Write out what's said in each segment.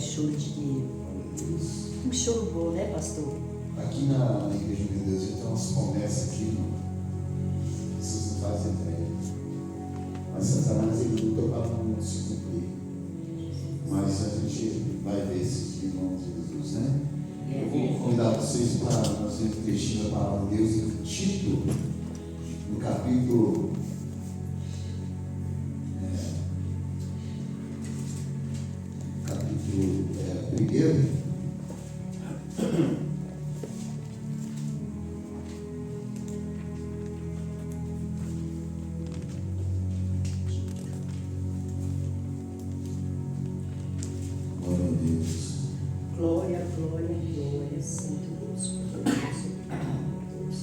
choro de dinheiro. Um choro bom, né, pastor? Aqui na Igreja de Deus, tem umas promessas aqui, vocês não fazem ideia. Mas Satanás ele luta para não se cumprir. Mas a gente vai ver isso aqui em nome de Jesus, né? Eu vou convidar vocês para nós vermos o textinho da palavra de Deus em Tito, no capítulo. Primeiro. Glória a Deus. Glória, glória, glória, Santo Deus, poderoso Deus.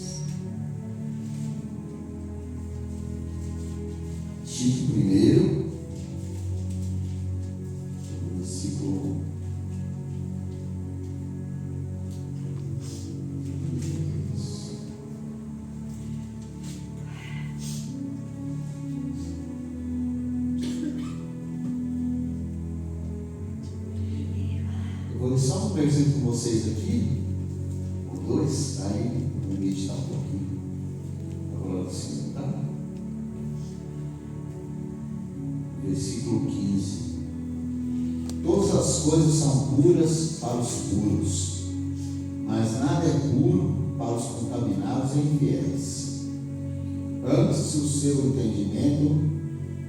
Tito primeiro, versículo. Eu vou só um presente com vocês aqui, o 2, aí vou meditar um pouquinho. Agora assim, tá? Versículo 15. Todas as coisas são puras para os puros, mas nada é puro para os contaminados e infiéis. Antes o seu entendimento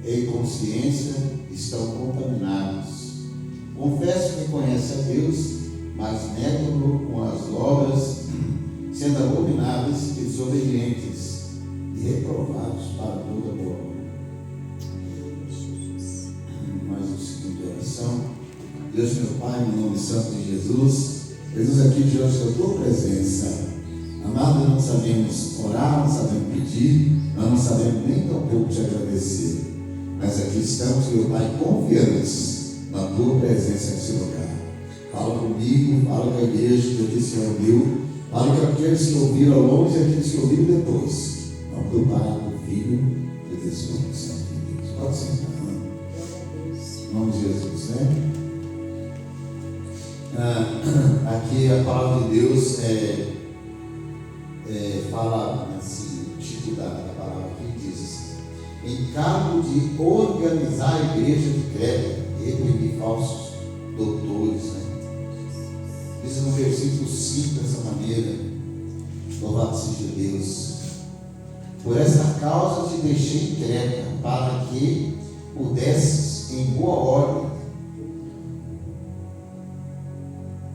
e consciência estão contaminados. Confesso que conhece a Deus, mas nego-lo com as obras, sendo abomináveis e desobedientes e reprovados para toda boa obra. Mais um segundo de oração. Deus meu Pai, no nome santo de Jesus, Jesus aqui diante da tua presença. Amado, não sabemos orar, não sabemos pedir, não sabemos nem tampouco te agradecer. Mas aqui estamos, meu Pai, confiantes na tua presença nesse lugar. Fala comigo, fala com a igreja que aqui se reuniu, fala com aqueles que ouviram ao longe e aqueles que ouviram depois. Em nome do Pai, do Filho e do Espírito Santo de Deus. Pode sentar, irmão. Em nome de Jesus, né? Aqui a palavra de Deus fala assim, o título da palavra aqui diz assim: encargo de organizar a igreja de Creta, reprimir falsos doutores, né? Diz no versículo 5 dessa maneira: louvado seja Deus, por esta causa te deixei em Creta, para que pudesses em boa ordem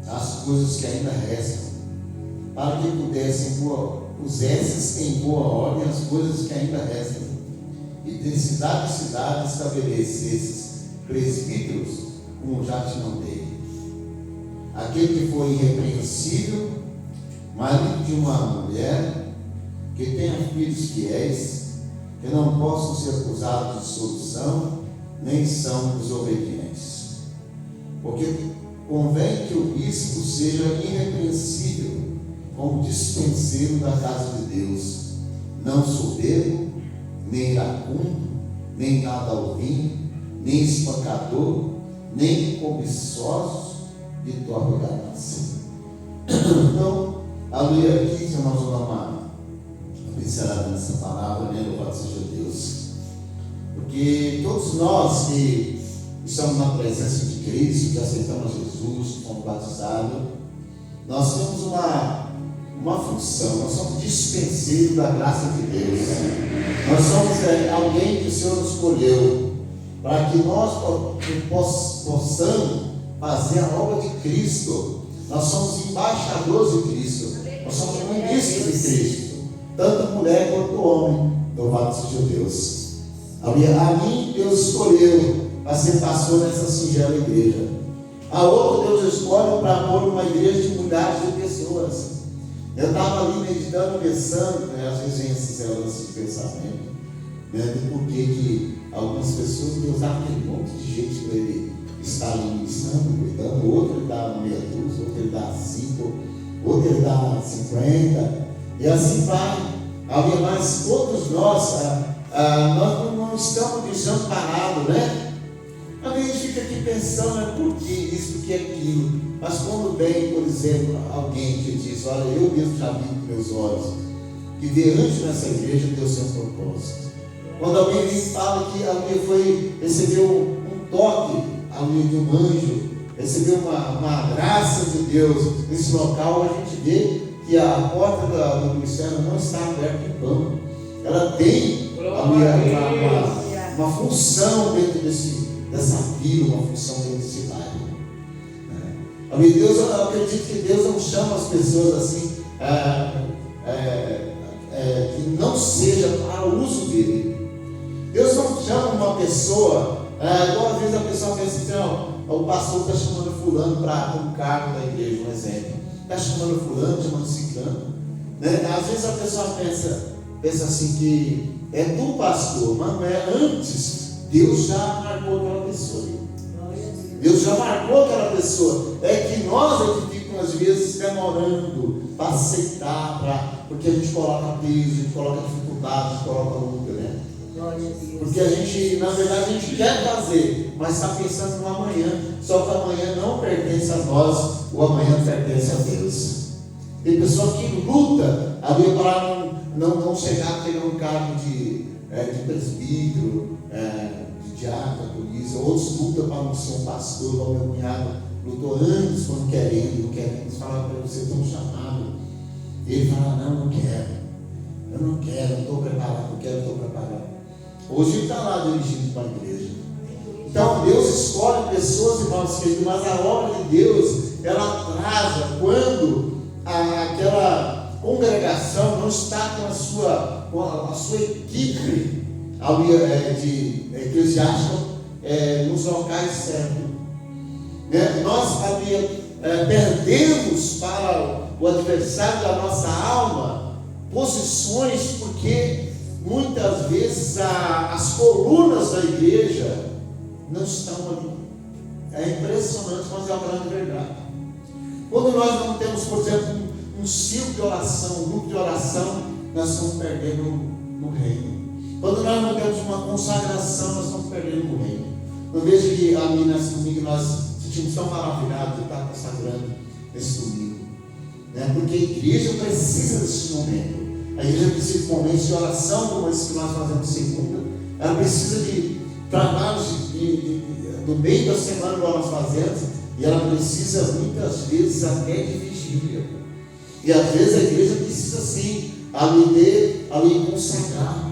as coisas que ainda restam, para que pusesses em boa ordem as coisas que ainda restam, e de cidade em cidade estabelecesses presbíteros, como já te mandei. Aquele que foi irrepreensível, marido de uma mulher, que tenha filhos fiéis, que não possam ser acusados de dissolução, nem são desobedientes. Porque convém que o bispo seja irrepreensível, como dispenseiro da casa de Deus, não soberbo, nem iracundo, nem nada ao vinho, nem espancador, nem cobiçosos de torpe ganância. Então, aleluia, aqui nós vamos dar uma pincelada nessa palavra, né? Louvado seja Deus. Porque todos nós que estamos na presença de Cristo, que aceitamos Jesus, que fomos batizados, nós temos uma função, nós somos dispenseiros da graça de Deus. Nós somos alguém que o Senhor nos escolheu para que nós possamos fazer a obra de Cristo. Nós somos embaixadores de Cristo, nós somos ministros de Cristo, tanto mulher quanto homem. Louvado seja Deus. A mim Deus escolheu para ser pastor nessa singela igreja. A outra Deus escolhe para pôr uma igreja de milhares de pessoas. Eu estava ali meditando, pensando, né, às vezes vem esses relances de pensamento, né, de por que algumas pessoas Deus dá aquele monte de gente para ele estar ali ministrando, cuidando. Outro ele dá meia dúzia, outro ele dá 5, outro ele dá 50, e assim vai. Mas todos nós, nós não estamos desamparados, né? A gente fica aqui pensando, né, por que isso, por que aquilo. Mas quando vem, por exemplo, alguém que diz, olha, eu mesmo já vi com meus olhos, que veio antes nessa igreja, Deus tem um propósito. Quando alguém vem e fala que alguém recebeu um toque de um anjo, recebeu uma graça de Deus nesse local, a gente vê que a porta do ministério não está aberta em vão. Ela tem uma função dentro dessa vila, uma função dentro desse bairro. Deus, eu acredito que Deus não chama as pessoas assim, que não seja para o uso dele. Deus não chama uma pessoa, igual às vezes a pessoa pensa assim, o pastor está chamando fulano para um cargo da igreja, um exemplo. Está chamando fulano, chamando ciclano. Às vezes a pessoa pensa assim que é do pastor, mas não é. Antes, Deus já marcou aquela pessoa. Deus já marcou aquela pessoa. É que nós é que ficamos às vezes demorando para aceitar, porque a gente coloca peso, a gente coloca dificuldade, a gente coloca luta, né? Porque a gente, na verdade, a gente quer fazer, mas está pensando no amanhã. Só que o amanhã não pertence a nós, o amanhã pertence a Deus. Tem pessoa que luta ali para não chegar a ter um cargo de presbítero, de diácono, polícia. Outros lutam para não ser um pastor, igual meu cunhado lutou anos quando querendo, não querendo. Eles falavam para você, estão chamado. Ele fala, não quero. Eu não quero, não estou preparado, não quero, estou preparado. Hoje ele está lá dirigindo para a igreja. Então Deus escolhe pessoas, irmãos queridos, mas a obra de Deus, ela atrasa quando aquela congregação não está com a sua equipe de eclesiástica nos locais certos. Nós perdemos para o adversário da nossa alma posições, porque muitas vezes as colunas da igreja não estão ali. É impressionante, mas é uma grande verdade. Quando nós não temos, por exemplo, um ciclo de oração, um grupo de oração, nós estamos perdendo no reino. Quando nós não temos uma consagração, nós estamos perdendo no reino. Eu vejo que nesse domingo nós sentimos tão maravilhados de estar consagrando esse domingo, porque a igreja precisa desse momento. A igreja precisa de momentos de oração, como esse que nós fazemos segunda. Ela precisa de trabalhos no meio da semana que nós fazemos, e ela precisa muitas vezes até de vigília. E às vezes a igreja precisa sim ali consagrar.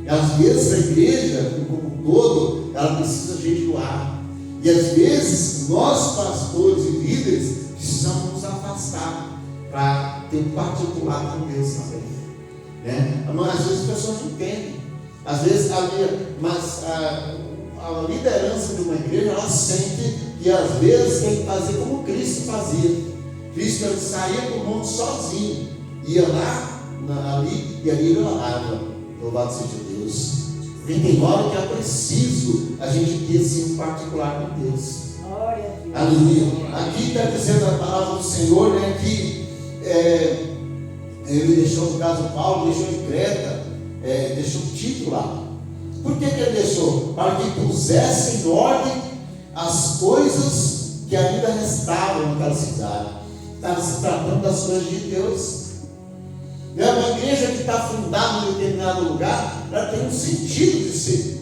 E às vezes a igreja, como um todo, ela precisa jejuar. E às vezes nós, pastores e líderes, precisamos nos afastar para ter um particular com Deus também. Às vezes as pessoas não entendem. Às vezes a liderança de uma igreja, ela sente que às vezes tem que fazer como Cristo fazia. Cristo saía do mundo sozinho, ia lá ali e ali ele orava. Louvado seja Deus. E tem hora que é preciso a gente ter sim um particular com Deus. Aleluia. Aqui está dizendo a palavra do Senhor, que ele deixou, no caso Paulo, deixou em Creta, deixou o título lá. Por que ele deixou? Para que pusesse em ordem as coisas que ainda restavam naquela cidade. Estava se tratando das coisas de Deus. Uma igreja que está fundada em determinado lugar, ela tem um sentido de ser.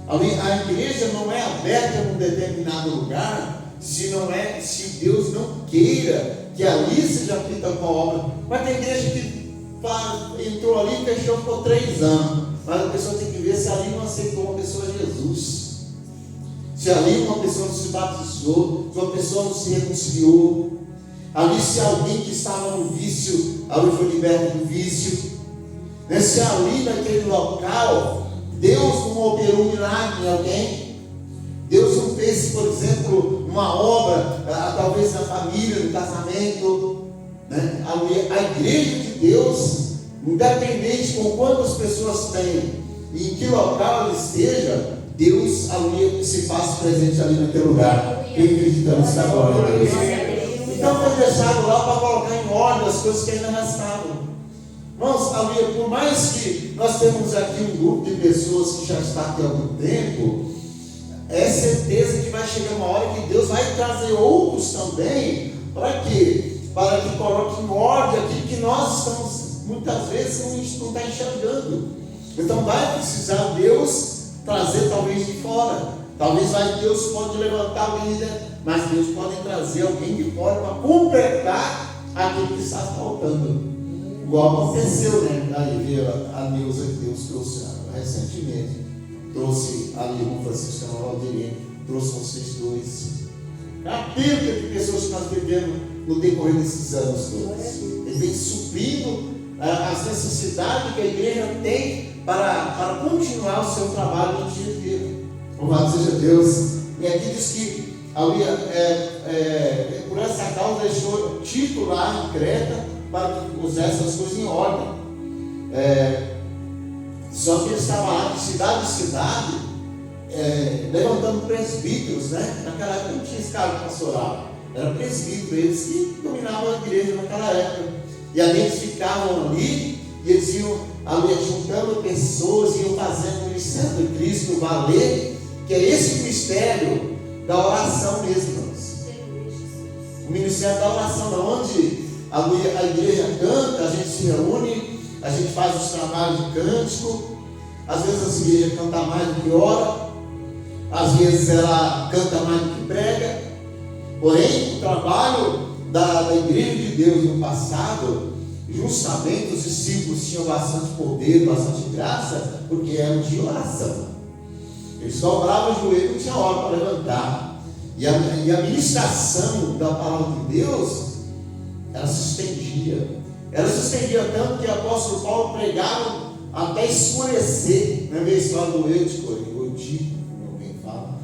A igreja não é aberta em um determinado lugar se Deus não queira que ali seja feita uma obra. Mas tem igreja que entrou ali e fechou por 3 anos. Mas a pessoa tem que ver se ali não aceitou uma pessoa Jesus. Se ali uma pessoa não se batizou, se uma pessoa não se reconciliou. Ali se alguém que estava no vício, ali foi liberto do vício. Se ali naquele local, Deus não operou um milagre em alguém. Deus não fez, por exemplo, uma obra, talvez na família, no casamento. A igreja de Deus, independente com quantas pessoas tem e em que local ele esteja, Deus ali se faz presente ali naquele lugar. Quem acredita nisso agora, Deus? Então foi deixado lá para colocar em ordem as coisas que ainda restavam. Irmãos, ali, por mais que nós temos aqui um grupo de pessoas que já está aqui há algum tempo, é certeza que vai chegar uma hora que Deus vai trazer outros também. Para quê? Para que coloque em ordem aquilo que nós estamos, muitas vezes, não está enxergando. Então vai precisar Deus trazer talvez de fora. Talvez Deus pode levantar alguém, mas Deus pode trazer alguém de fora para completar aquilo que está faltando. Igual aconteceu, né? Aí veio a Neuza que Deus trouxe recentemente. Trouxe ali o Francisco Valdirene, trouxe vocês dois. A perda de pessoas que nós vivemos no decorrer desses anos todos. Ele vem suprindo as necessidades que a igreja tem para continuar o seu trabalho no dia a dia. Louvado seja Deus. E aqui diz que por essa causa deixou Tito lá em Creta para que pusesse as coisas em ordem. Só que ele estava lá de cidade em cidade, levantando presbíteros, né? Naquela época não tinha escala pastoral, era presbítero, eles que dominavam a igreja naquela época. E ali eles ficavam ali, e eles iam ali juntando pessoas, iam fazendo o ministério de Cristo valer, que é esse ministério da oração mesmo, irmãos. O ministério da oração, onde a igreja canta, a gente se reúne, a gente faz os trabalhos de cântico. Às vezes as igrejas cantam mais do que ora, às vezes ela canta mais do que prega. Porém, o trabalho da igreja de Deus no passado, justamente os discípulos tinham bastante poder, bastante graça, porque eram de oração. Eles dobravam o joelho, não tinha hora para levantar. E a ministração da palavra de Deus, ela se estendia. Ela se estendia tanto que o apóstolo Paulo pregava até escurecer. Não é a história do Eutico, como alguém fala.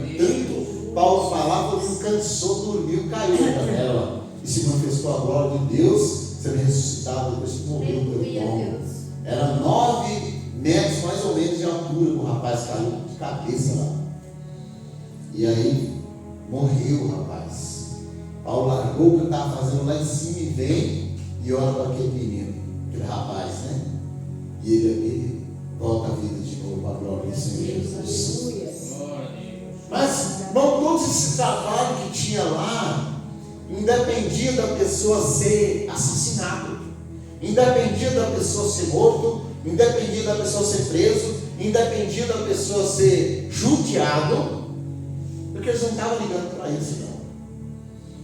E tanto Paulo falava, ele cansou, dormiu, caiu na janela e se manifestou a glória de Deus, sendo ressuscitado depois que morreu pelo tombo. Era 9 metros mais ou menos de altura, o rapaz caiu de cabeça lá. E aí morreu o rapaz. Paulo largou o que estava fazendo lá em cima e vem e olha para aquele menino, aquele rapaz, né? E ele volta à vida de novo, a glória do Senhor Jesus. Mas, irmão, todo esse trabalho que tinha lá, independia da pessoa ser assassinada, independia da pessoa ser morto, independia da pessoa ser preso, independia da pessoa ser judiado, porque eles não estavam ligando para isso, não.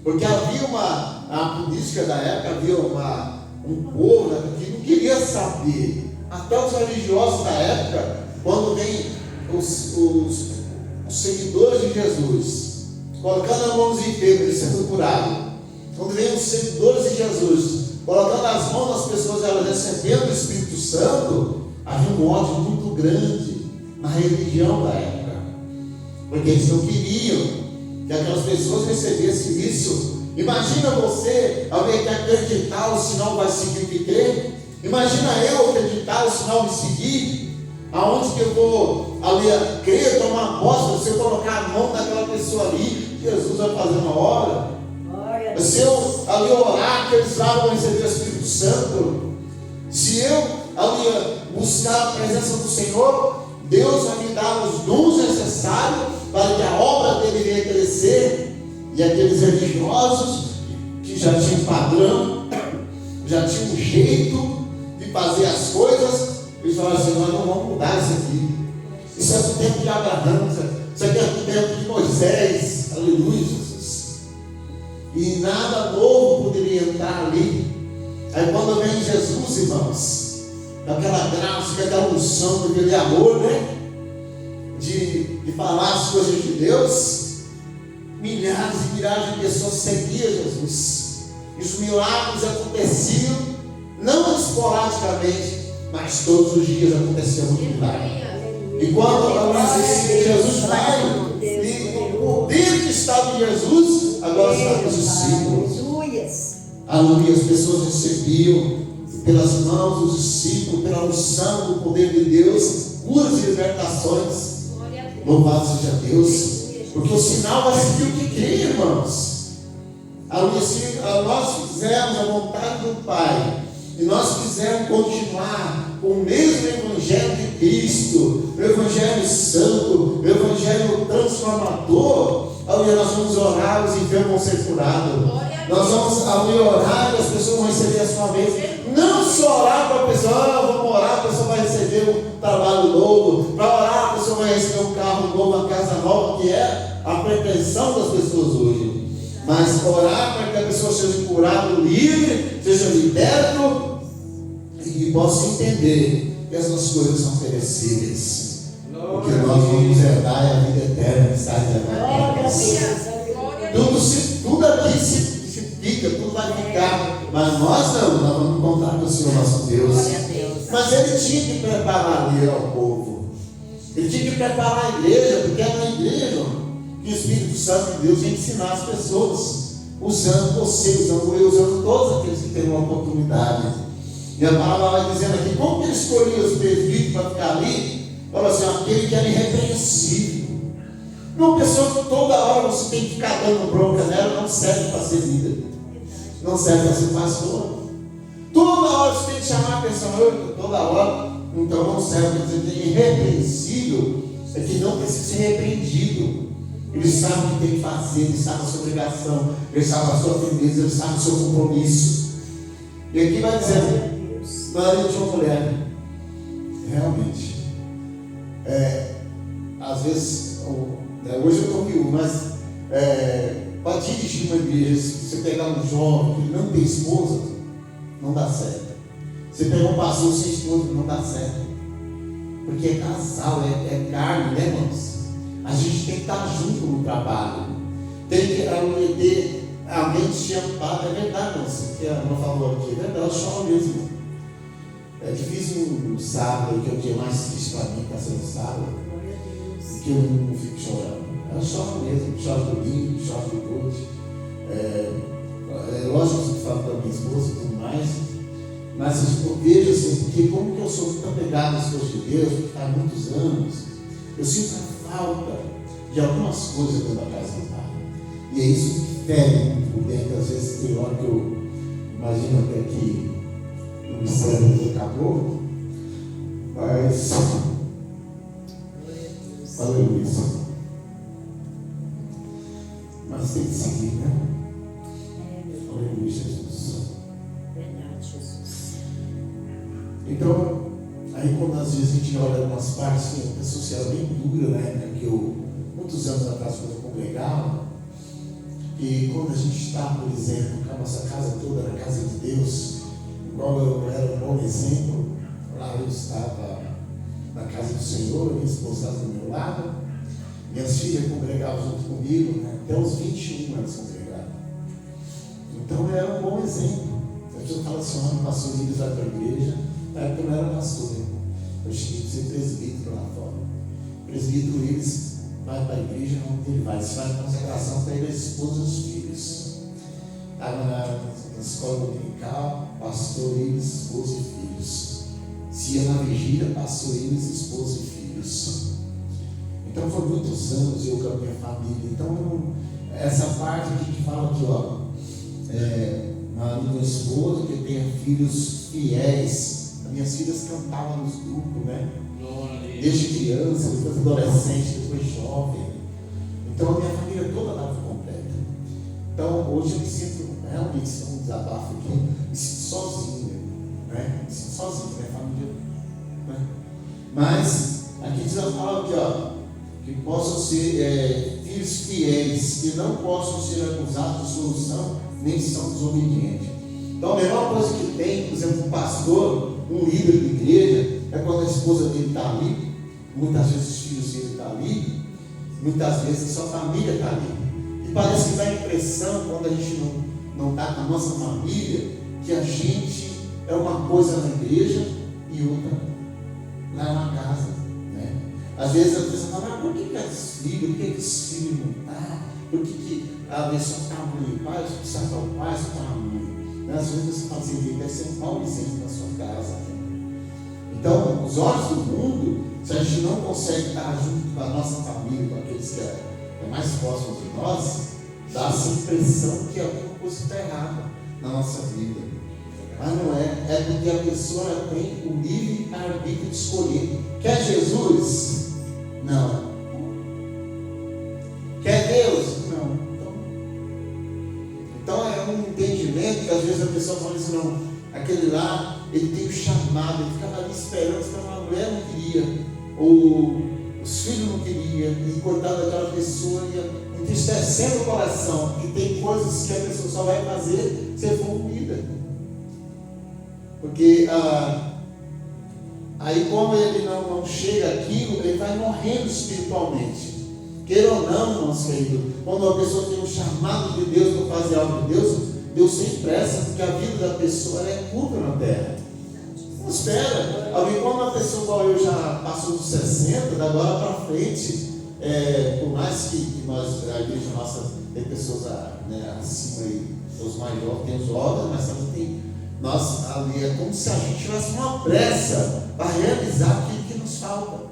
Porque havia a política da época, havia um povo que não queria saber. Até os religiosos da época, quando vem os seguidores de Jesus, colocando as mãos em enfermos, eles sendo curados. Quando vem os seguidores de Jesus, colocando as mãos nas pessoas, elas recebendo o Espírito Santo, havia um ódio muito grande na religião da época, porque eles não queriam que aquelas pessoas recebessem isso. Imagina você, alguém que acreditar, o sinal vai seguir o que crê. Imagina eu acreditar, o sinal me seguir. Aonde que eu vou ali crer, tomar aposta, se eu colocar a mão daquela pessoa ali, Jesus vai fazer uma obra. Se eu ali orar, que eles lá vão receber o Espírito Santo. Se eu ali buscar a presença do Senhor, Deus vai me dar os dons necessários para que a obra dele venha crescer. E aqueles religiosos que já tinham padrão, já tinham um jeito de fazer as coisas, eles falaram assim: nós não vamos mudar isso aqui. Isso é do tempo de Abraão, isso aqui é do tempo de Moisés. Aleluia, Jesus. E nada novo poderia entrar ali. Aí quando vem Jesus, irmãos, com aquela graça, com aquela unção, com aquele amor, né? De falar as coisas de Deus, milhares e milhares de pessoas seguiam Jesus. E os milagres aconteciam, não esporadicamente, mas todos os dias acontecia muito milagre. E quando Jesus veio, e o poder que estava em Jesus, agora está nos discípulos. Aleluia, as pessoas recebiam pelas mãos dos discípulos, pela unção do poder de Deus, curas e libertações. Louvado seja Deus, porque o sinal vai seguir o que crê, irmãos. Aleluia, se nós fizermos a vontade do Pai, e nós quisermos continuar com o mesmo Evangelho de Cristo, o Evangelho Santo, o Evangelho dia nós vamos orar, os enfermos vão ser curados. Nós vamos orar e as pessoas vão receber a sua bênção. Não só orar para a pessoa, vamos orar, a pessoa vai receber um trabalho novo. Para orar, a pessoa vai receber um carro novo, uma casa nova, que é a pretensão das pessoas hoje. Mas orar para que a pessoa seja curada, livre, seja liberto e possa entender que essas coisas são perecíveis. O que nós vamos herdar é a vida eterna que está tudo aqui se fica, tudo vai ficar. Mas nós não, nós vamos encontrar com o Senhor nosso Deus. Mas ele tinha que preparar ali ao povo. Ele tinha que preparar a igreja, porque é na igreja que o Espírito Santo de Deus ia ensinar as pessoas, usando você, usando eu, usando todos aqueles que têm uma oportunidade. E a palavra vai dizendo aqui, como que ele escolhia os presbíteros para ficar ali? Fala assim, aquele que era irrepreensível. Uma pessoa que toda hora você tem que ficar dando bronca nela, não serve para ser líder, não serve para ser pastor. Toda hora você tem que chamar a atenção, toda hora, então não serve para dizer que é irrepreensível, é que não precisa ser repreendido. Ele sabe o que tem que fazer, ele sabe a sua obrigação, ele sabe a sua firmeza, ele sabe o seu compromisso. E aqui vai dizer, marido de uma mulher, realmente, às vezes, hoje eu estou viúvo, mas para dirigir uma igreja, se você pegar um jovem que não tem esposa, não dá certo. Você pegar um pastor sem esposa, não dá certo. Porque é casal, é carne, né, irmãos? A gente tem que estar junto no trabalho. Tem que ter a mente amparada. É verdade, irmãos, que a irmã falou aqui. É verdade, ela chora mesmo. É difícil no sábado, que é o dia mais difícil para mim, está sendo sábado, que eu não fico chorando. Ela chora mesmo, chora domingo, chora de noite. Lógico que falo da minha esposa e tudo mais, mas eu vejo assim, porque como que eu sou tão apegado às coisas de Deus, porque há muitos anos, eu sinto a falta de algumas coisas dentro da casa do Pai. E é isso que fere muito por dentro. Às vezes tem hora que eu imagino até que o cérebro acabou, mas aleluia. Mas tem que seguir, né? Aleluia, Jesus. Verdade, Jesus. Então, aí quando às vezes a gente olha algumas partes que a pessoa se era bem dura, né? Que eu, muitos anos atrás, quando eu congregava, e quando a gente está, por exemplo, com a nossa casa toda na casa de Deus, igual eu era um bom exemplo, lá eu estava na casa do Senhor, minha esposa estava do meu lado, minhas filhas congregavam junto comigo, né? Até os 21 anos congregavam. Então eu era um bom exemplo. A pessoa fala assim, olha, pastor Líder vai para a igreja. Na época eu não era pastor, né? Eu cheguei a ser presbítero lá fora. Presbítero, eles vai para a igreja, onde ele vai. Se vai na consagração, pega a esposa e os filhos. Estava na escola dominical, pastor, eles, esposa e filhos. Se ia na vigília, pastor, eles, esposa e filhos. Então foram muitos anos eu com a minha família. Então, essa parte aqui que fala aqui, ó, minha esposa, que tenha filhos fiéis. As minhas filhas cantavam nos grupos, né? Desde criança, depois adolescente, depois jovem. Então a minha família toda estava completa. Então hoje eu me sinto, realmente, se é um desabafo aqui, me sinto sozinho, né? Me sinto sozinho, minha família, né? Mas aqui diz a palavra aqui, ó, que possam ser filhos fiéis, que não possam ser acusados de solução, nem são desobedientes. Então a melhor coisa que tem, por exemplo, um pastor, um líder de igreja, é quando a esposa dele está ali, muitas vezes os filhos dele estão ali, muitas vezes a sua família está ali. E parece que dá a impressão, quando a gente não está com a nossa família, que a gente é uma coisa na igreja e outra lá na casa, né? Às vezes a pessoa fala, por que esses filhos, por que esse filho não está? Por que a pessoa está a mãe e o pai, só está o pai, só está a mãe? Às vezes você fala assim, deve ser um mau exemplo na sua casa. Então, os olhos do mundo, se a gente não consegue estar junto com a nossa família, com aqueles que é mais próximos de nós, dá essa impressão que alguma coisa está errada na nossa vida. Mas não é porque a pessoa tem o livre arbítrio de escolher. Quer Jesus? Não. Quer Deus? Não. pessoal fala assim, não, aquele lá, ele tem o chamado, ele ficava ali esperando, a mulher não queria, ou os filhos não queriam, e coitado daquela pessoa ia entristecendo o coração, e tem coisas que a pessoa só vai fazer se for unida. Porque aí como ele não chega àquilo, ele vai morrendo espiritualmente. Queira ou não, irmãos queridos, quando uma pessoa tem um chamado de Deus para fazer algo de Deus, Deus tem pressa, porque a vida da pessoa é curta na terra. Não espera. Quando uma pessoa igual eu já passou dos 60, da agora para frente, por mais que nós, a igreja nossa, tem pessoas acima aí, os maiores, tem os órgãos, mas também tem nós ali, é como se a gente tivesse uma pressa para realizar aquilo que nos falta,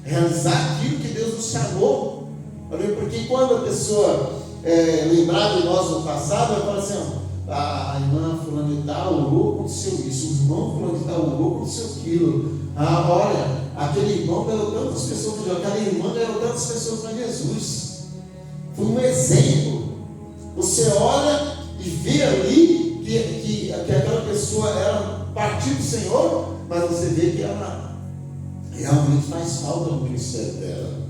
realizar aquilo que Deus nos chamou. Porque quando a pessoa lembrar de nós no passado, vai falar assim, a irmã fulano de tal orou, aconteceu isso, o irmão fulano de tal orou, aconteceu aquilo. Olha, aquele irmão ganhou tantas pessoas, aquela irmã ganhou tantas pessoas para Jesus. Foi um exemplo. Você olha e vê ali que aquela pessoa era partiu do Senhor, mas você vê que ela realmente faz falta no ministério dela.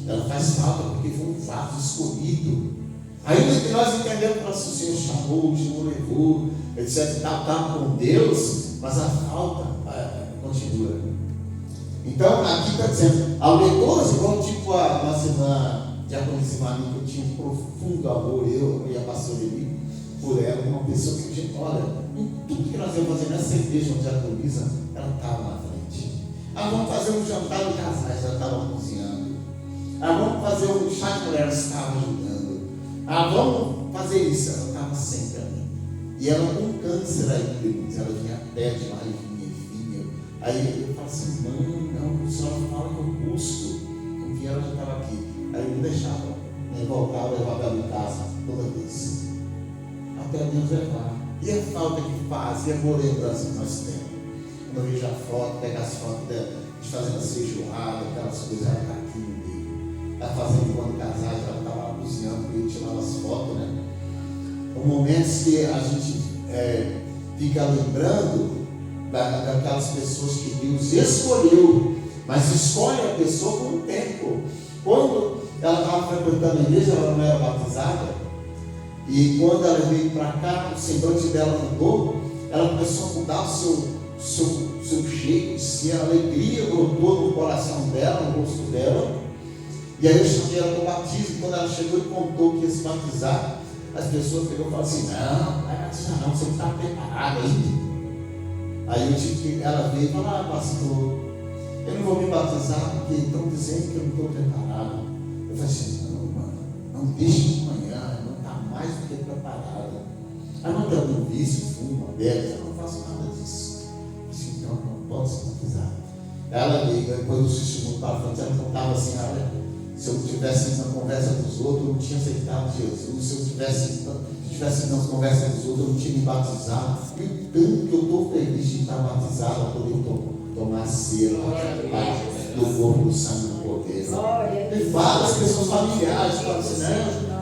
Ela faz falta porque foi um vaso escolhido. Ainda que nós entendemos que o Senhor chamou, o Senhor levou, etc. Está com Deus, mas a falta continua. Então, aqui está dizendo, ao leproso, igual tipo a nossa irmã diaconisa Maria, que eu tinha um profundo amor, eu e a pastora Eli, por ela, uma pessoa que a gente olha, em tudo que nós íamos fazer nessa igreja onde diaconisa, ela estava na frente. Vamos fazer um jantar de casais, ela estava cozinhando. Vamos fazer um chá de mulher, ela estava ajudando. Vamos fazer isso, ela estava sempre ali. E ela com câncer aí, ela vinha perto lá e vinha. Aí eu falo assim, não, a senhora fala que eu busco. Um dia ela já estava aqui. Aí eu me deixava, voltava, levava ela em casa toda vez. Até Deus levar. E a falta que faz, e a boa lembrança que nós temos. Quando eu vejo a foto, pega as fotos de fazendo a feijoada, aquelas coisas, ela está aqui no meio. Está fazendo quando casar, ela estava lá cozinhando, e eu tirava as fotos, né? São momentos que a gente fica lembrando daquelas pessoas que Deus escolheu, mas escolhe a pessoa com o tempo. Quando ela estava frequentando a igreja, ela não era batizada, e quando ela veio para cá, o semblante dela mudou, ela começou a mudar o seu jeito de ser, a alegria brotou no coração dela, no rosto dela. E aí eu chamei ela para o batismo. Quando ela chegou e contou que ia se batizar, as pessoas pegou e falaram assim, não vai batizar não, você não está preparado ainda. Aí eu tive que, ela veio e falou, pastor, eu não vou me batizar porque estão dizendo que eu não estou preparado. Eu falei assim, não, mano, não deixe de manhã, não está mais do que preparada. Não está no vício, fuma, bebe, eu não faço nada disso. Eu disse, então não pode se batizar. Ela veio, depois do segundo para frente, ela contava assim, olha, se eu tivesse ido na conversa dos outros, eu não tinha aceitado Jesus. Se eu tivesse ido na conversa dos outros, eu não tinha me batizado. E o tanto que eu estou feliz de estar batizado, para poder tomar ceia do corpo, do sangue, do poder. E várias pessoas familiares falam assim,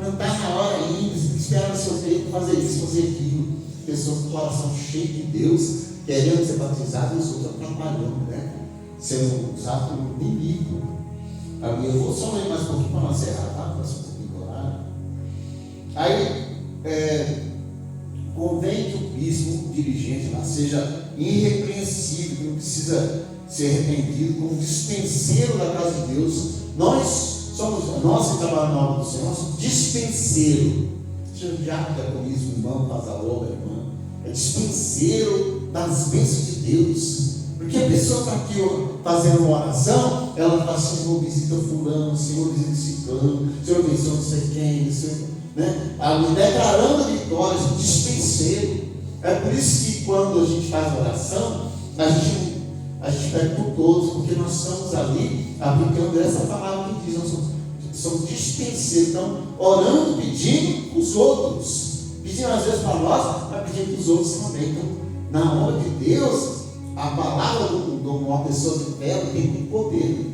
não está na hora ainda, espera o seu tempo fazer isso, fazer aquilo. Pessoas com o coração cheio de Deus, querendo ser batizado e os outros atrapalhando, né? Sendo usado como inimigo. Eu vou só ler mais um pouquinho para não encerrar, tá? Próximo horário. Aí, convém que o bispo, o dirigente lá, seja irrepreensível, que não precisa ser arrependido, como dispenseiro da casa de Deus. Nós que trabalhamos na obra do Senhor, somos dispenseiro. Seja o diaconismo, irmão, faz a obra, irmã. É dispenseiro das bênçãos de Deus. Porque a pessoa está aqui fazendo uma oração, ela fala, Senhor, visita fulano, Senhor, visita ciclano, Senhor, abençoa não sei quem, Senhor, né? Declarando vitórias, um dispenseiro. É por isso que quando a gente faz a oração, a gente pede por todos, porque nós estamos ali aplicando essa palavra que diz, nós somos dispenseiros, então, orando, pedindo para os outros, pedindo às vezes para nós, mas pedindo para os outros também. Então, na obra de Deus, a palavra de uma pessoa de fé tem muito poder.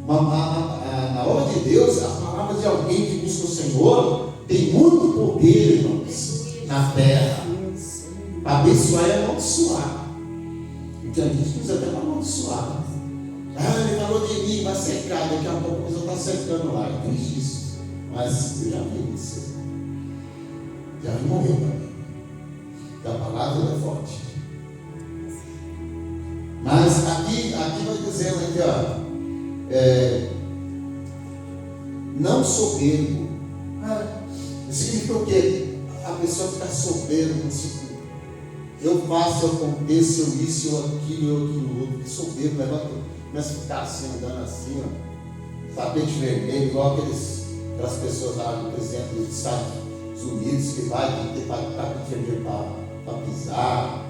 Na obra de Deus, a palavra de alguém que busca o Senhor tem muito poder, irmãos, na terra. Abençoar é amaldiçoar. Então a gente precisa até amaldiçoar. Ele falou de mim, vai secar, daqui a pouco a pessoa está secando lá. É triste isso. Mas eu já vi isso. Já vi morrer para mim. E a palavra é forte. Mas aqui vai dizendo aqui, não soberbo. Significa o quê? A pessoa fica soberba, eu faço, eu aconteço, eu isso, eu aquilo, outro, que soberbo, começa a ficar assim, andando assim, tapete vermelho, igual aquelas pessoas lá, por exemplo, dos Estados Unidos, que vai ter tapete vermelho para pisar,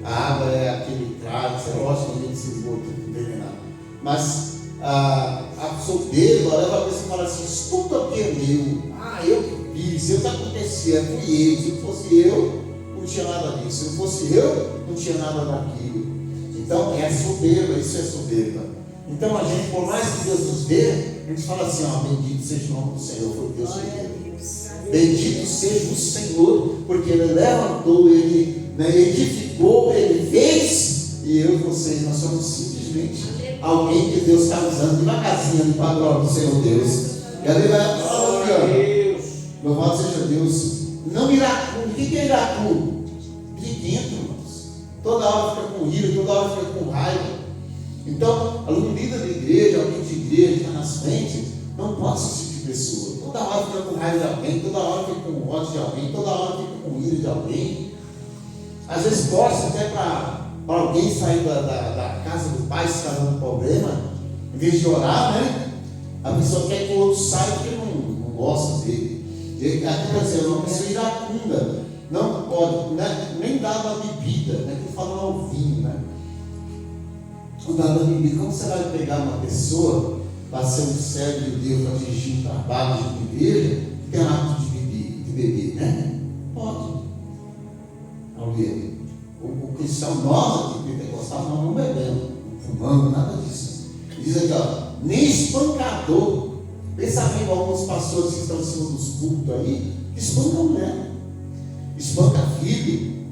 a água é aquele traje, é lógico que a gente se esgota envenenado, mas a soberba leva a pessoa e fala assim: tudo aqui é meu, eu que fiz, eu que acontecia, fui eu, se fosse eu, não tinha nada disso, se fosse eu, não tinha nada daquilo. Então é soberba, isso é soberba. Então a gente, por mais que Deus nos dê, a gente fala assim: bendito seja o nome do Senhor, foi Deus que deu. Bendito seja o Senhor, porque Ele levantou, Ele edificou, Ele fez, e eu e vocês, nós somos simplesmente alguém que Deus está usando devagarzinho para a glória do Senhor Deus. E ali vai falar aqui, louvado seja Deus. Não iracundo. O que é iracundo? Briguento, irmãos. Toda hora fica com ira, toda hora fica com raiva. Então, aluno líder de igreja, alguém de igreja que está nas frentes, não pode ser esse tipo de pessoa. Toda hora fica com raiva de alguém, toda hora fica com ódio de alguém, toda hora fica com ira de alguém. Às vezes torce até para alguém sair da casa do pai se está dando problema, em vez de orar, né? A pessoa quer que o outro saia porque não gosta dele. Aqui está dizendo, uma pessoa iracunda, não pode, nem dar uma bebida, que fala ao vinho, não dá uma bebida. Como você vai pegar uma pessoa para ser um servo de Deus, para dirigir um trabalho de igreja, que tem hábito de beber, né? Pode. O cristão, nós aqui, pentecostais, nós não bebemos, não fumamos, nada disso. Diz aqui, nem espancador. Pensa bem alguns pastores que estão em cima dos cultos aí, que espancam mulher, espanca filho.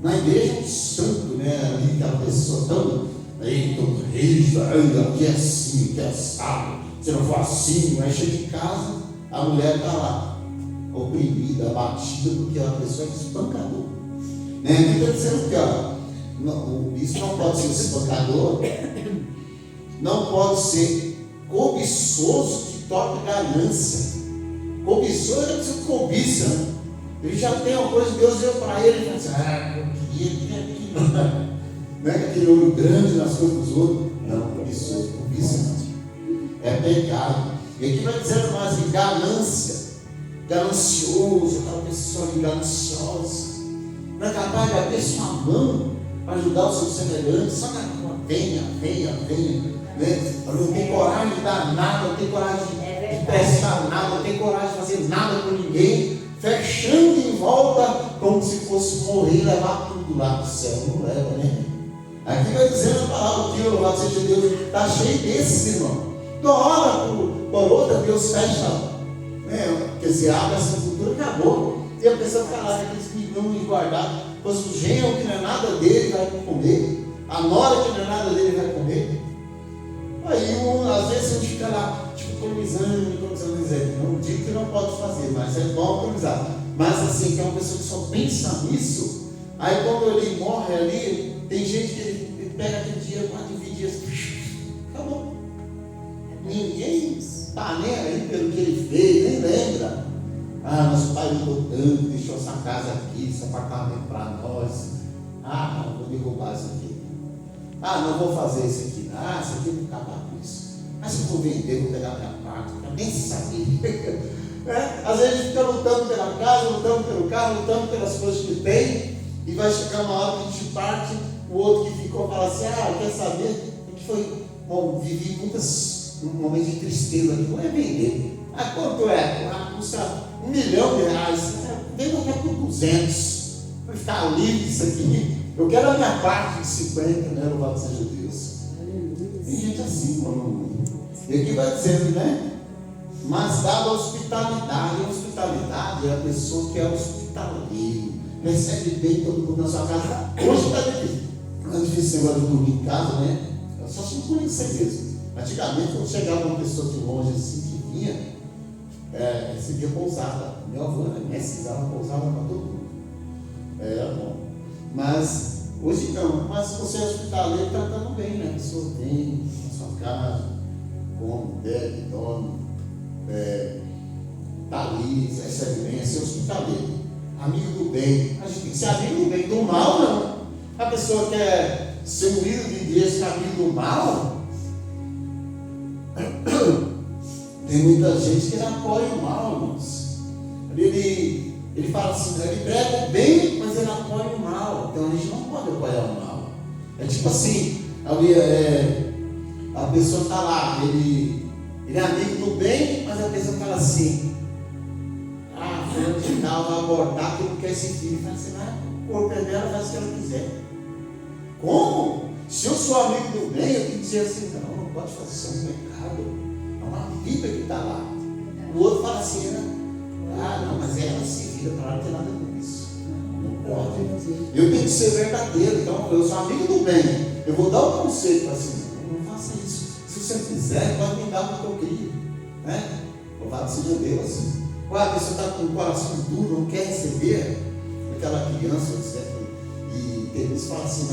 Na igreja é um santo, ali aquela pessoa tão rígida, aqui é assim, aqui é assado, se não for assim, aí chega em casa, a mulher está lá, oprimida, abatida, porque a pessoa é espancador. Aqui está dizendo que isso não pode ser espancador, não pode ser cobiçoso que toca ganância. Cobiçoso é que você cobiça, né? Ele já tem uma coisa que Deus deu para ele, ele fala assim: eu queria aquilo, não é aquele olho grande nas coisas dos outros. Não, cobiçoso, cobiça não. É pecado. E aqui vai dizendo mais de ganância, ganancioso, aquela pessoa gananciosa, não é capaz de abrir sua mão para ajudar o seu semelhante, só que venha, não tem coragem de dar nada, não tem coragem de prestar nada, não tem coragem de fazer nada com ninguém, fechando em volta como se fosse morrer e levar tudo lá para o céu. Não leva, né? Aqui vai dizendo a palavra que louvado seja Deus, está cheio desses, irmão. De uma hora por outra, Deus fecha, quer dizer, abre a sepultura, acabou. E a pessoa fica lá, aqueles milhões guardados, pois o genro que não é nada dele vai comer, a nora que não é nada dele vai comer. Aí, às vezes, a gente fica lá, economizando, dizendo, não digo que não pode fazer, mas é bom economizar. Mas assim, que é uma pessoa que só pensa nisso, aí quando ele morre ali, tem gente que ele pega aquele dinheiro para dividir assim, acabou. Ninguém está nem aí pelo que ele fez, nem lembra. Nosso pai mudou tanto, deixou essa casa aqui, esse apartamento para nós. Não vou derrubar isso aqui. Não vou fazer isso aqui. Isso aqui eu vou acabar com isso. Mas se eu for vender, vou pegar minha parte, nem se saber. Às vezes a gente fica lutando pela casa, lutando pelo carro, lutando pelas coisas que tem, e vai chegar uma hora que a gente parte, o outro que ficou fala assim: quer saber? O que foi? Bom, vivi muitos momentos de tristeza aqui, vou vender. Quanto é? Custa R$1 milhão. Vem até por 200. Vai ficar livre isso aqui. Eu quero a minha parte de 50, louvado seja Deus. Tem gente assim, mano. E aqui vai dizendo, mas dada a hospitalidade. A hospitalidade é a pessoa que é hospitaleiro, recebe bem todo mundo na sua casa. Hoje está difícil. Não é difícil agora de dormir em casa, né? Eu só se conhecer mesmo. Antigamente, quando chegava uma pessoa de longe assim que vinha, recebia pousada. Meu avô era mestre, dava pousada para todo mundo. Era bom. Mas hoje não. Mas você é hospitaleiro, tratando bem, né? A pessoa vem na sua casa, come, bebe, dorme, está ali, recebe bem, é ser hospitaleiro. Amigo do bem. A gente tem que ser amigo do bem, do mal não. A pessoa quer ser um líder de igreja, amigo do mal. Tem muita gente que não apoia o mal, irmãos. Ele fala assim, ele prega o bem, mas ele apoia o mal. Então a gente não pode apoiar o mal. É tipo assim, a pessoa está lá, ele é amigo do bem, mas a pessoa fala assim, fulano de tal vai abortar porque não quer esse filho. Fala assim, o corpo é dela, faz o que ela quiser. Como? Se eu sou amigo do bem, eu tenho que dizer assim, não pode fazer isso, é um pecado. É uma vida que está lá. O outro fala assim, né? Não, mas ela se vira para lá, não tem nada com isso. Não pode. Eu tenho que ser verdadeiro, então eu sou amigo do bem. Eu vou dar um conselho para assim, não faça isso. Se você quiser, pode me dar o que eu queria. Né? Louvado seja Deus. A pessoa está com o coração duro, não quer receber aquela criança, etc. E eles falam assim,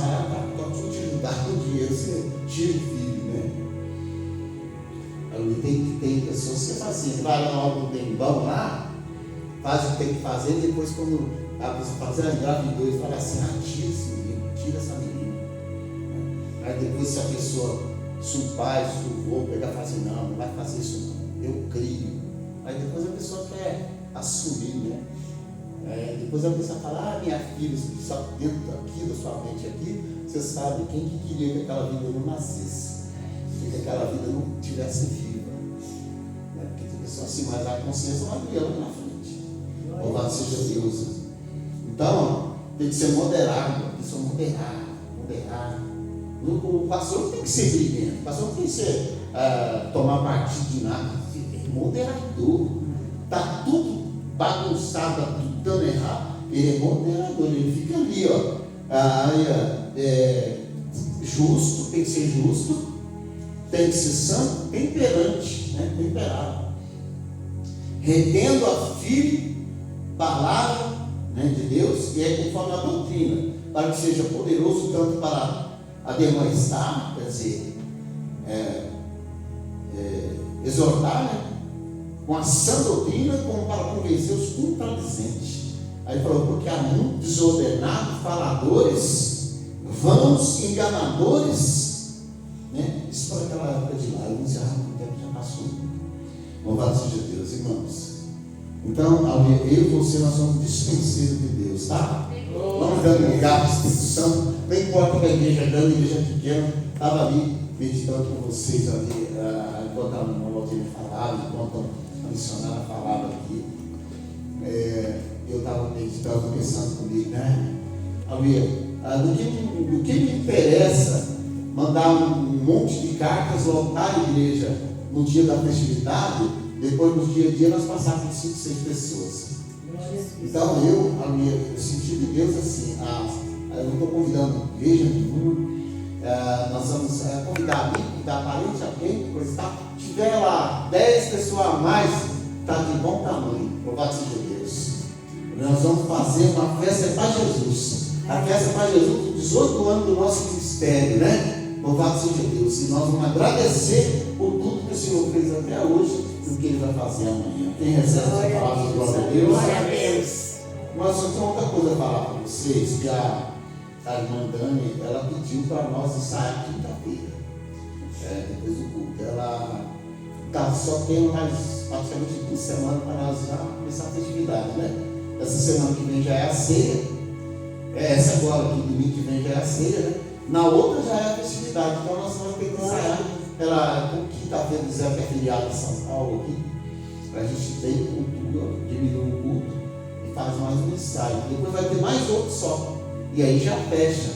vou te ajudar com dinheiro, você tira o filho, né? Tem pessoas que fazem assim, vai lá na hora do bem, vamos lá, faz o que tem que fazer, e depois quando a pessoa faz, engravidou e fala assim, tira esse menino, tira essa menina. Aí depois se a pessoa, se o pai, se o avô pegar e falar assim, não vai fazer isso não, eu crio. Aí depois a pessoa quer assumir, né? Depois a pessoa fala, minha filha, só dentro aqui, da sua mente aqui, você sabe quem que queria que aquela vida não nascesse, que aquela vida não tivesse viva. Porque tem pessoa assim, mas a consciência vai criar lá na frente. Louvado seja Deus. Então, tem que ser moderado, pessoa moderada. O pastor não tem que ser briguento, o pastor não tem que ser tomar partido de nada, é moderador. Está tudo bagunçado, está tudo dando errado, ele é moderador, ele fica ali, justo, tem que ser justo, tem que ser santo, temperante, né? Temperado, retendo a firme palavra, né, de Deus, que é conforme a doutrina, para que seja poderoso tanto para admoestar, quer dizer, exortar, né, com a sã doutrina, como para convencer os contradizentes. Aí falou, porque há muitos desordenados, faladores, vãos, enganadores, né? Isso para aquela época de lá, alguns o tempo já passou. Louvado seja Deus, irmãos. Então, eu e você, nós somos dispenseiros de Deus, tá? Vamos dando lugar para o Espírito Santo. Não importa que a igreja é grande, a igreja é pequena. Estava ali meditando com vocês ali, enquanto a irmã Valdir falava, enquanto a missionária falava aqui. Eu estava meditando, pensando comigo, né? Do que me interessa mandar um monte de cartas, lotar a igreja no dia da festividade, depois no dia a dia nós passávamos 5, 6 pessoas. Então eu senti de Deus assim, eu não estou convidando igreja nenhuma, nós vamos convidar amigo, convidar parente, alguém, coisa e tal. Tiver lá 10 pessoas a mais, está de bom tamanho, louvado seja Deus. Nós vamos fazer uma festa para Jesus. A festa para Jesus, 18 anos do nosso ministério, né? Louvado seja Deus. E nós vamos agradecer por tudo que o Senhor fez até hoje e o que Ele vai fazer amanhã. Quem recebe essa palavra de glória a Deus? Glória a Deus. Nós só temos outra coisa a falar para vocês, que a irmã Dani, ela pediu para nós ensaiar quinta-feira. Depois do culto. Ela só tem mais praticamente 2 semanas para nós já começar a festividade, né? Essa semana que vem já é a ceia. Essa agora, que domingo que vem já é a ceia, né? Na outra já é a festividade. Então nós vamos ter que ensaiar. Com quinta-feira quiser que é feriado em São Paulo aqui, para a gente ter cultura, diminuir o culto e faz mais um ensaio. Depois vai ter mais outro só. E aí já fecha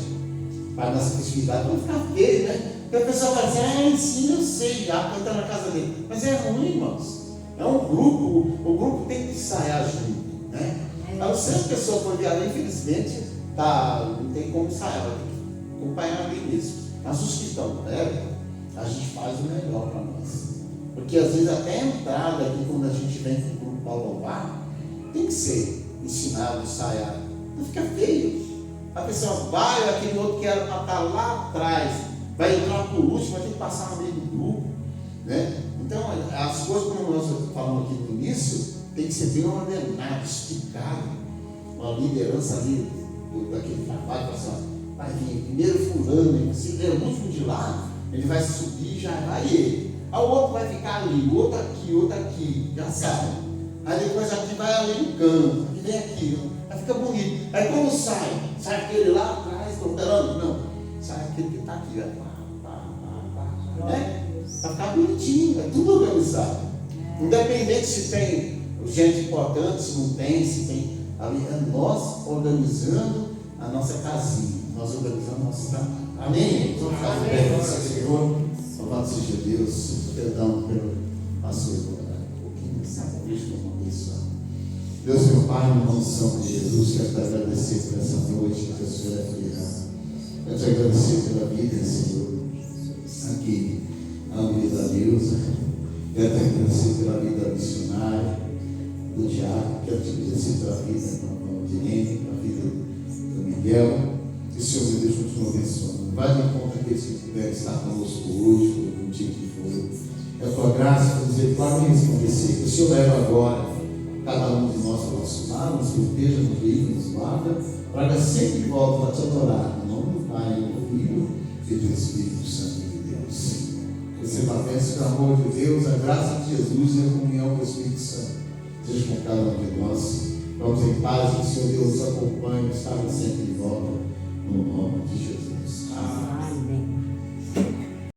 para a nossa festividade. Não ficar feio, né? Porque o pessoal vai dizer, sim, eu sei, já estou na casa dele. Mas é ruim, irmãos. É um grupo, o grupo tem que ensaiar junto, né? Então, se a pessoa for viajar, infelizmente, não tem como sair, ela tem que acompanhar ali mesmo. Mas os que estão perto, a gente faz o melhor para nós. Porque às vezes até a entrada aqui, quando a gente vem com o grupo para louvar, tem que ser ensinado, ensaiado. Não fica feio. A pessoa vai, aquele outro que era para estar lá atrás, vai entrar por último, vai ter que passar no meio do grupo. Né? Então, as coisas, como nós falamos aqui no início, tem que ser bem ordenado, explicado. Uma liderança ali daquele trabalho, vai vir primeiro fulano, se der o último de lá, ele vai subir e já vai ele. Aí o outro vai ficar ali, o outro aqui, já sabe. Aí depois aqui vai ali no canto, aqui vem aqui, aí fica bonito. Aí quando sai aquele lá atrás, não, sai aquele que está aqui, né? Vai ficar bonitinho, é tudo organizado. Independente se tem gente importante, se não tem, se tem. Ali é nós organizando a nossa casinha, nós organizando o nosso trabalho. Amém? Vamos ficar de pé para o Senhor. Louvado seja Deus. Perdão pelo pastor um pouquinho, sabe? Deixa eu abençoar. Deus, meu Pai, no nome santo de Jesus, quero te agradecer por essa noite que o Senhor é fiel. Quero te agradecer pela vida, Senhor, aqui na vida da Neuza. Quero te agradecer pela vida missionária, do Diácono. Quero te agradecer pela vida do Irene, pela vida do Miguel. Que o Senhor, meu Deus, continue abençoando. Vai de encontro aqueles que puderem estar conosco hoje, por um dia que for. É a tua graça para dizer, claro, e resplandecer. Que o Senhor leva agora cada um de nós ao nosso lado, nos proteja, nos livre, nos guarda, traga sempre de volta para te adorar, em nome do Pai, do Filho e do Espírito Santo de Deus. Receba a bênção do amor de Deus, a graça de Jesus e a comunhão do Espírito Santo. Seja com cada um de nós. Vamos em paz, que o Senhor Deus nos acompanhe, nos traga sempre de volta.